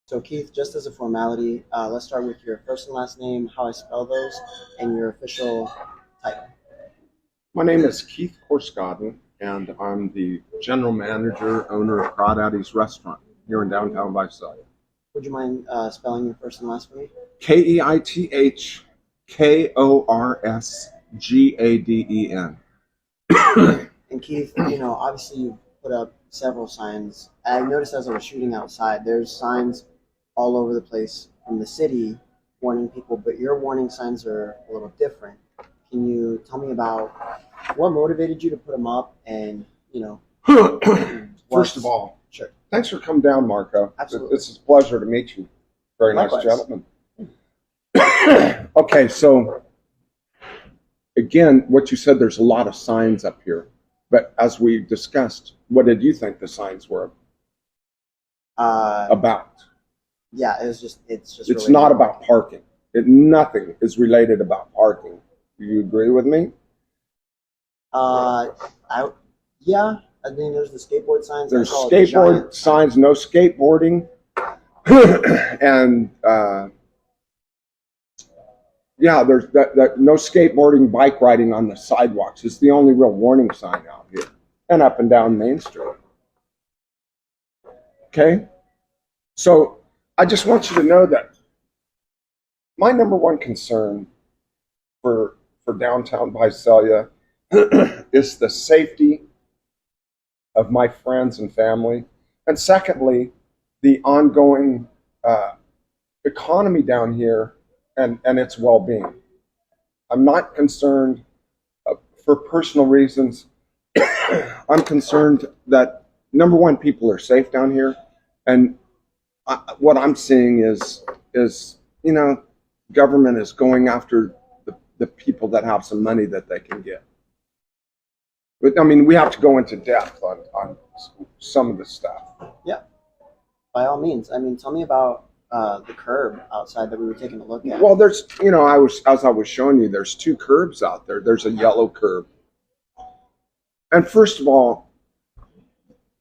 So Keith, just as a formality, let's start with your first and last name, how I spell those, and your official title. My name is Keith Korsgaden, and I'm the general manager, owner of Crawdaddys restaurant here in downtown Visalia. Would you mind spelling your first and last for me? Keithkorsgaden. And Keith, obviously you put up several signs. I noticed as I was shooting outside, there's signs all over the place from the city warning people, but your warning signs are a little different. Can you tell me about what motivated you to put them up and, First of all, sure. thanks for coming down, Marco. Absolutely. It's a pleasure to meet you. Very Likewise. nice gentleman. Okay, so again, what you said, there's a lot of signs up here. But as we discussed, what did you think the signs were about? Yeah, it's It's related not to about parking. parking. Nothing is related about parking. Do you agree with me? Uh, I yeah, I mean there's the skateboard signs. I There's saw the skateboard giant signs, no skateboarding. And yeah, there's that no skateboarding, bike riding on the sidewalks. It's the only real warning sign out here and up and down Main Street. Okay? So I just want you to know that my number one concern for downtown Visalia is the safety of my friends and family. And secondly, the ongoing economy down here and its well-being. I'm not concerned for personal reasons. I'm concerned that, number one, people are safe down here. And what I'm seeing is government is going after the people that have some money that they can get. But I mean, we have to go into depth on some of the stuff. Yeah, by all means. I mean, tell me about the curb outside that we were taking a look at. Well, there's, as I was showing you, there's two curbs out there. There's a yellow curb. And first of all,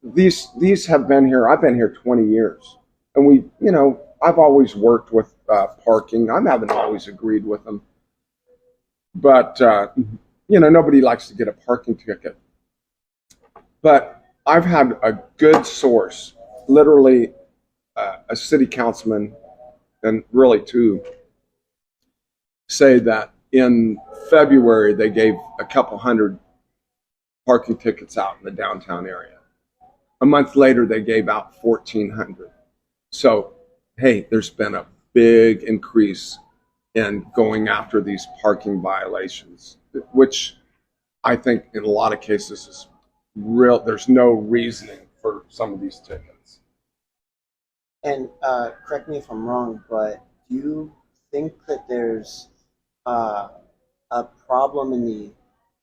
these have been here. I've been here 20 years. And I've always worked with parking. I haven't always agreed with them. But, nobody likes to get a parking ticket. But I've had a good source, literally a city councilman, and really two, say that in February they gave a couple hundred parking tickets out in the downtown area. A month later they gave out 1,400. So, hey, there's been a big increase in going after these parking violations, which I think in a lot of cases is real. There's no reasoning for some of these tickets. And correct me if I'm wrong, but do you think that there's a problem in the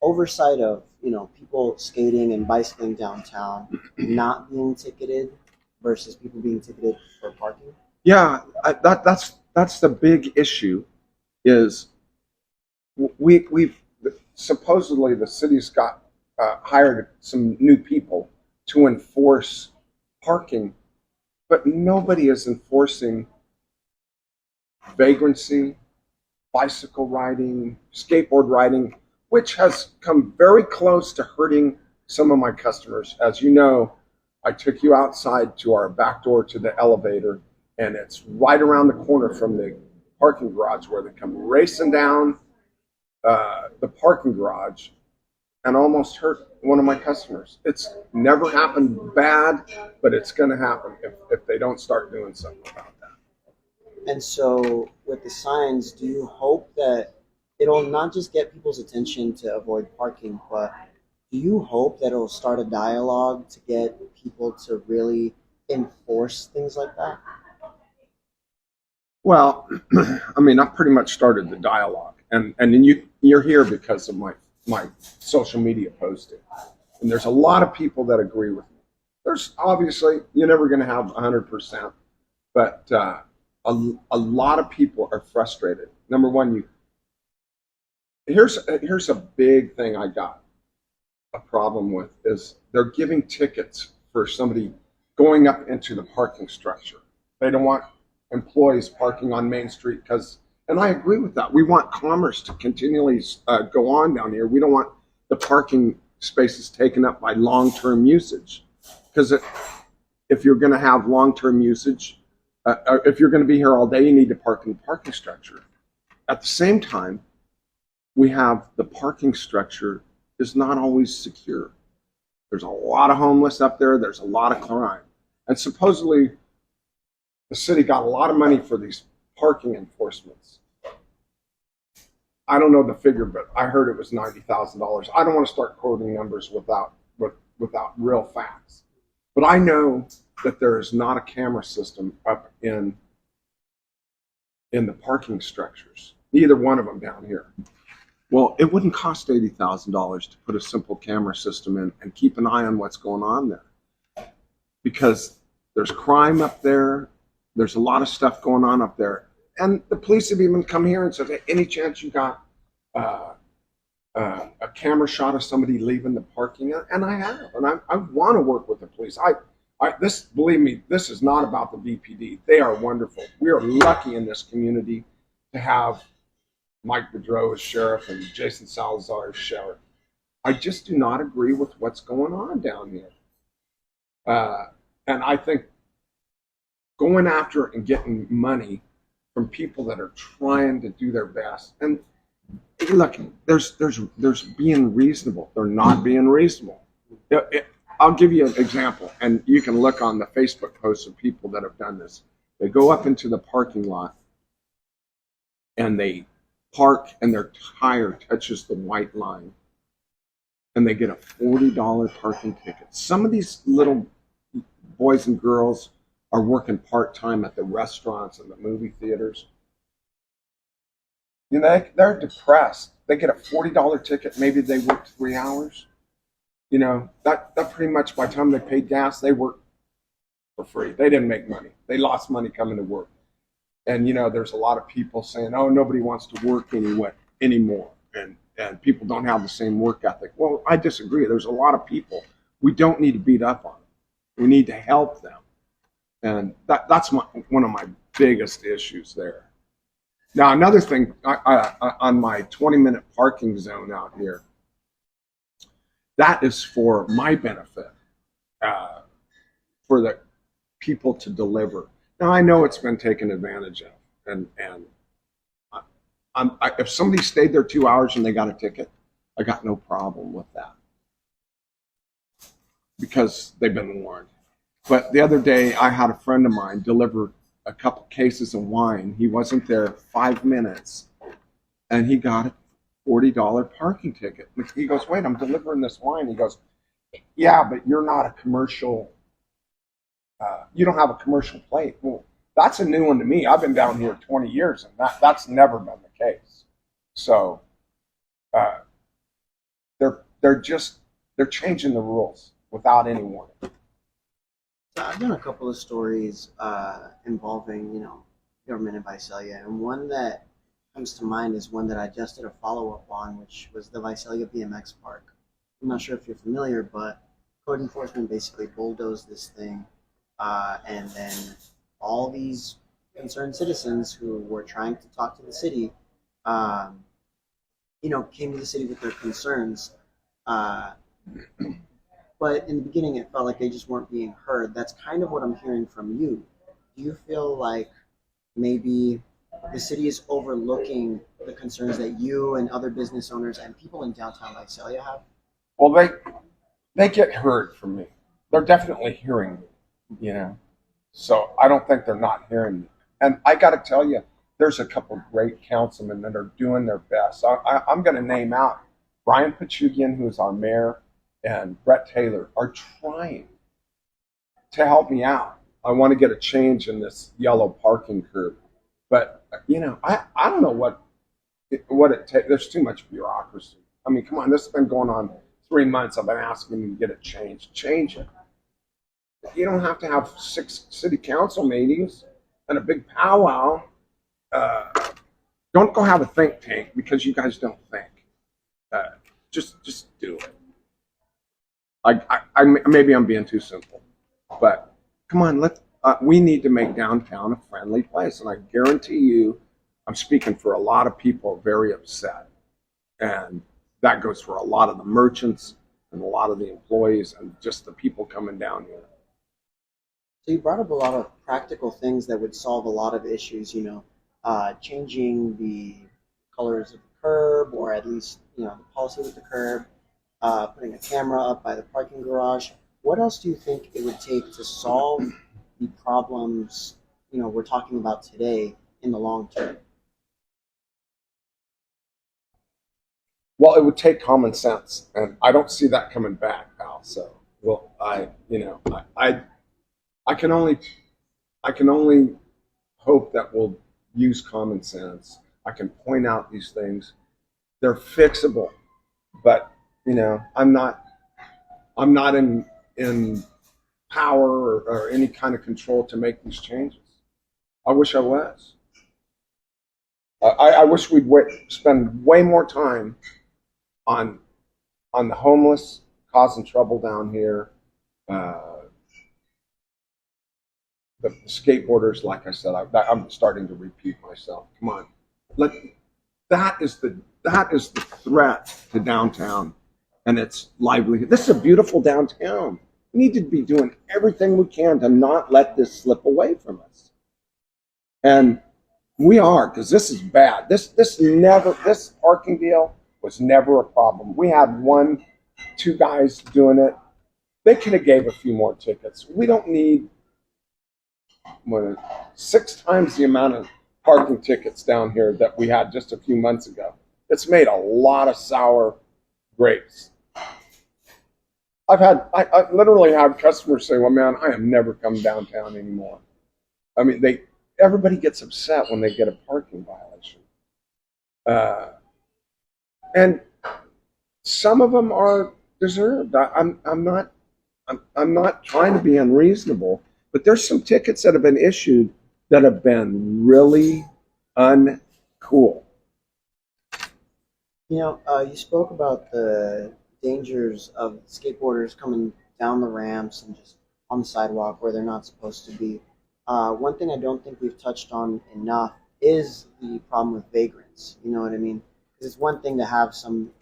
oversight of people skating and bicycling downtown not being ticketed versus people being ticketed for parking? Yeah, that's the big issue. Is we've supposedly the city's got hired some new people to enforce parking, but nobody is enforcing vagrancy, bicycle riding, skateboard riding, which has come very close to hurting some of my customers. As you know, I took you outside to our back door to the elevator, and it's right around the corner from the parking garage where they come racing down the parking garage and almost hurt one of my customers. It's never happened bad, but it's going to happen if they don't start doing something about that. And so with the signs, do you hope that it'll not just get people's attention to avoid parking, but do you hope that it'll start a dialogue to get people to really enforce things like that? Well, I mean, I pretty much started the dialogue, and then you're here because of my social media posting, and there's a lot of people that agree with me. There's obviously, you're never going to have 100%, but a lot of people are frustrated. Number one, here's a big thing I got a problem with is they're giving tickets for somebody going up into the parking structure. They don't want employees parking on Main Street and I agree with that. We want commerce to continually go on down here. We don't want the parking spaces taken up by long-term usage, because if you're going to have long-term usage, if you're going to be here all day, you need to park in the parking structure. At the same time, we have the parking structure is not always secure. There's a lot of homeless up there. There's a lot of crime. And supposedly the city got a lot of money for these parking enforcements. I don't know the figure, but I heard it was $90,000. I don't want to start quoting numbers without real facts. But I know that there is not a camera system up in the parking structures, neither one of them down here. Well, it wouldn't cost $80,000 to put a simple camera system in and keep an eye on what's going on there, because there's crime up there. There's a lot of stuff going on up there. And the police have even come here and said, hey, any chance you got a camera shot of somebody leaving the parking? And I have, and I want to work with the police. Believe me, this is not about the BPD. They are wonderful. We are lucky in this community to have Mike Boudreau as sheriff and Jason Salazar as sheriff. I just do not agree with what's going on down here. And I think going after and getting money from people that are trying to do their best. And look, there's being reasonable. They're not being reasonable. I'll give you an example, and you can look on the Facebook posts of people that have done this. They go up into the parking lot and they park and their tire touches the white line and they get a $40 parking ticket. Some of these little boys and girls are working part-time at the restaurants and the movie theaters. You know, they're depressed. They get a $40 ticket. Maybe they worked 3 hours. You know, that pretty much by the time they paid gas, they worked for free. They didn't make money. They lost money coming to work. And, you know, there's a lot of people saying, oh, nobody wants to work anymore. And people don't have the same work ethic. Well, I disagree. There's a lot of people. We don't need to beat up on them. We need to help them. And that's one of my biggest issues there. Now, another thing, on my 20-minute parking zone out here, that is for my benefit, for the people to deliver. Now, I know it's been taken advantage of, and if somebody stayed there 2 hours and they got a ticket, I got no problem with that, because they've been warned. But the other day, I had a friend of mine deliver a couple cases of wine. He wasn't there 5 minutes, and he got a $40 parking ticket. He goes, wait, I'm delivering this wine. He goes, yeah, but you're not a commercial, you don't have a commercial plate. Well, that's a new one to me. I've been down here 20 years, and that's never been the case. So they're changing the rules without any warning. So I've done a couple of stories involving, government in Visalia, and one that comes to mind is one that I just did a follow-up on, which was the Visalia BMX park. I'm not sure if you're familiar, but code enforcement basically bulldozed this thing, and then all these concerned citizens who were trying to talk to the city, came to the city with their concerns. But in the beginning, it felt like they just weren't being heard. That's kind of what I'm hearing from you. Do you feel like maybe the city is overlooking the concerns that you and other business owners and people in downtown Visalia have? Well, they get heard from me. They're definitely hearing me, So I don't think they're not hearing me. And I got to tell you, there's a couple great councilmen that are doing their best. I'm going to name out Brian Pachugian, who's our mayor, and Brett Taylor are trying to help me out. I want to get a change in this yellow parking curb. But, I don't know what it takes. There's too much bureaucracy. I mean, come on, this has been going on 3 months. I've been asking them to get it changed. Change it. You don't have to have 6 city council meetings and a big powwow. Don't go have a think tank because you guys don't think. Just do it. I maybe I'm being too simple, but come on, we need to make downtown a friendly place. And I guarantee you, I'm speaking for a lot of people very upset. And that goes for a lot of the merchants and a lot of the employees and just the people coming down here. So you brought up a lot of practical things that would solve a lot of issues, changing the colors of the curb, or at least, the policy with the curb, putting a camera up by the parking garage. What else do you think it would take to solve the problems, we're talking about today in the long term? Well, it would take common sense, and I don't see that coming back, pal. So, well, I can only hope that we'll use common sense. I can point out these things; they're fixable, but I'm not in power or any kind of control to make these changes. I wish I was. I wish we'd spend way more time on the homeless causing trouble down here. The skateboarders, like I said, I'm starting to repeat myself. Come on, that is the threat to downtown and its livelihood. This is a beautiful downtown. We need to be doing everything we can to not let this slip away from us. And we are, because this is bad. This parking deal was never a problem. We had 2 guys doing it. They could have gave a few more tickets. We don't need 6 times the amount of parking tickets down here that we had just a few months ago. It's made a lot of sour grapes. I literally had customers say, "Well, man, I am never come downtown anymore." I mean, everybody gets upset when they get a parking violation, and some of them are deserved. I'm not trying to be unreasonable, but there's some tickets that have been issued that have been really uncool. You spoke about the dangers of skateboarders coming down the ramps and just on the sidewalk where they're not supposed to be. One thing I don't think we've touched on enough is the problem with vagrants. You know what I mean? Because it's one thing to have some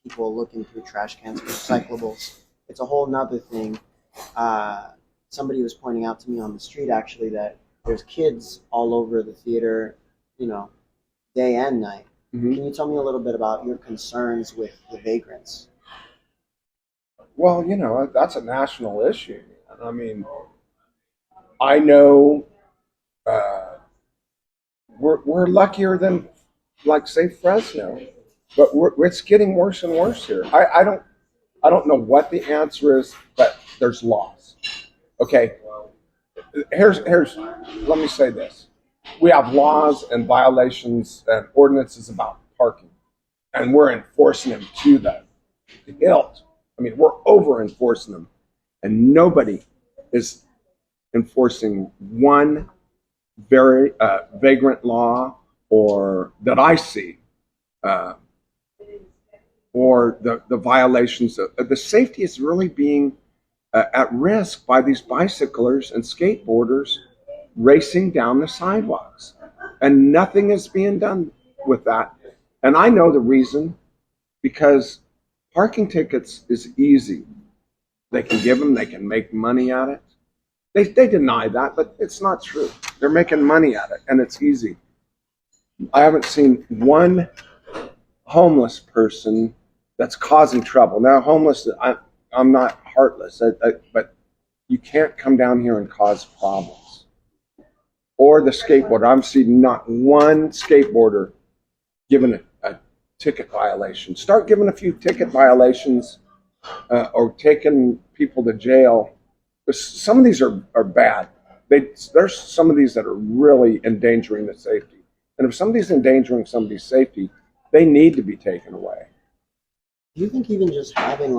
people looking through trash cans for recyclables. It's a whole nother thing. Somebody was pointing out to me on the street, actually, that there's kids all over the theater, day and night. Mm-hmm. Can you tell me a little bit about your concerns with the vagrants? Well, that's a national issue. I mean, I know we're luckier than, like, say, Fresno, but it's getting worse and worse here. I don't know what the answer is, but there's laws. Okay, let me say this. We have laws and violations and ordinances about parking, and we're enforcing them to the hilt. I mean, we're over enforcing them, and nobody is enforcing one very vagrant law or that I see, or the violations of the safety is really being at risk by these bicyclers and skateboarders racing down the sidewalks, and nothing is being done with that. And I know the reason, because parking tickets is easy. They can give them, they can make money at it. They deny that, but it's not true. They're making money at it, and it's easy. I haven't seen one homeless person that's causing trouble. Now, homeless, I'm not heartless, but you can't come down here and cause problems. Or the skateboarder. I'm seeing not one skateboarder given a ticket violation. Start giving a few ticket violations or taking people to jail. Some of these are bad. There's some of these that are really endangering the safety. And if somebody's endangering somebody's safety, they need to be taken away. Do you think even just having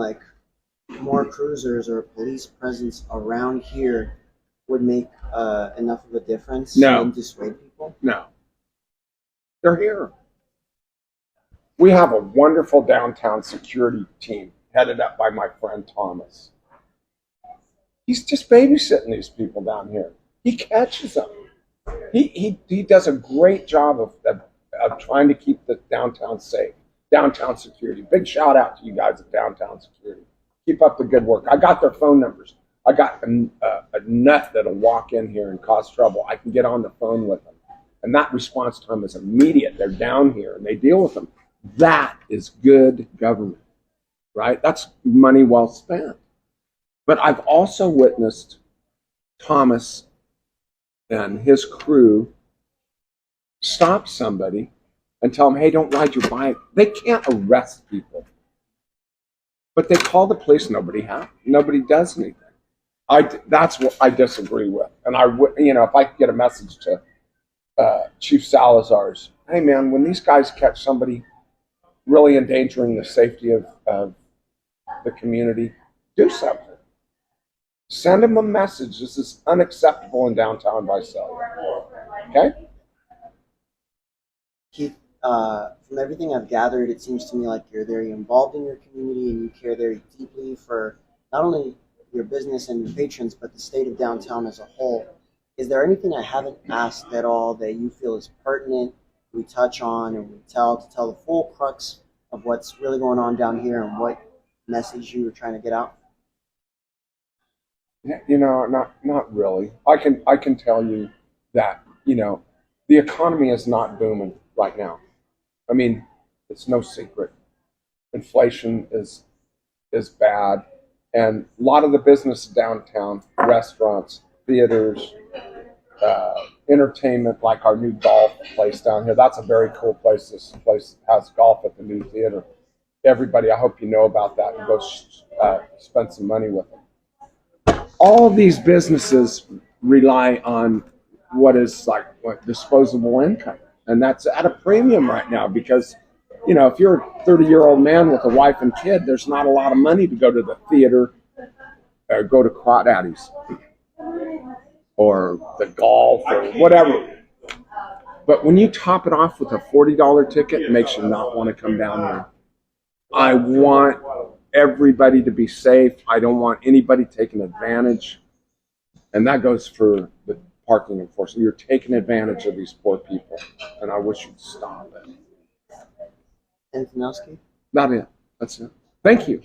more cruisers or a police presence around here would make enough of a difference No. to dissuade people? No. They're here. We have a wonderful downtown security team headed up by my friend Thomas. He's just babysitting these people down here. He catches them. He does a great job of trying to keep the downtown safe, downtown security. Big shout out to you guys at downtown security. Keep up the good work. I got their phone numbers. I got a nut that'll walk in here and cause trouble. I can get on the phone with them. And that response time is immediate. They're down here and they deal with them. That is good government, right? That's money well spent. But I've also witnessed Thomas and his crew stop somebody and tell them, hey, don't ride your bike. They can't arrest people. But they call the police. Nobody does anything. That's what I disagree with. And I would, if I could get a message to Chief Salazar's, hey man, when these guys catch somebody really endangering the safety of the community, do something. Send them a message. This is unacceptable in downtown Visalia. Okay? Keith, from everything I've gathered, it seems to me like you're very involved in your community and you care very deeply for not only your business and your patrons, but the state of downtown as a whole. Is there anything I haven't asked at all that you feel is pertinent, we touch on and we tell the full crux of what's really going on down here and what message you were trying to get out? Not really. I can tell you that, the economy is not booming right now. I mean, it's no secret. Inflation is bad. And a lot of the business downtown, restaurants, theaters, entertainment, like our new golf place down here. That's a very cool place. This place has golf at the new theater. Everybody, I hope you know about that and go spend some money with them. All of these businesses rely on what is like disposable income. And that's at a premium right now because, if you're a 30-year-old man with a wife and kid, there's not a lot of money to go to the theater or go to Crawdaddys or the golf or whatever. But when you top it off with a $40 ticket, it makes you not want to come down here. I want everybody to be safe. I don't want anybody taking advantage. And that goes for the parking enforcement. You're taking advantage of these poor people. And I wish you'd stop it. Anything else, Keith? Not it. That's it. Thank you.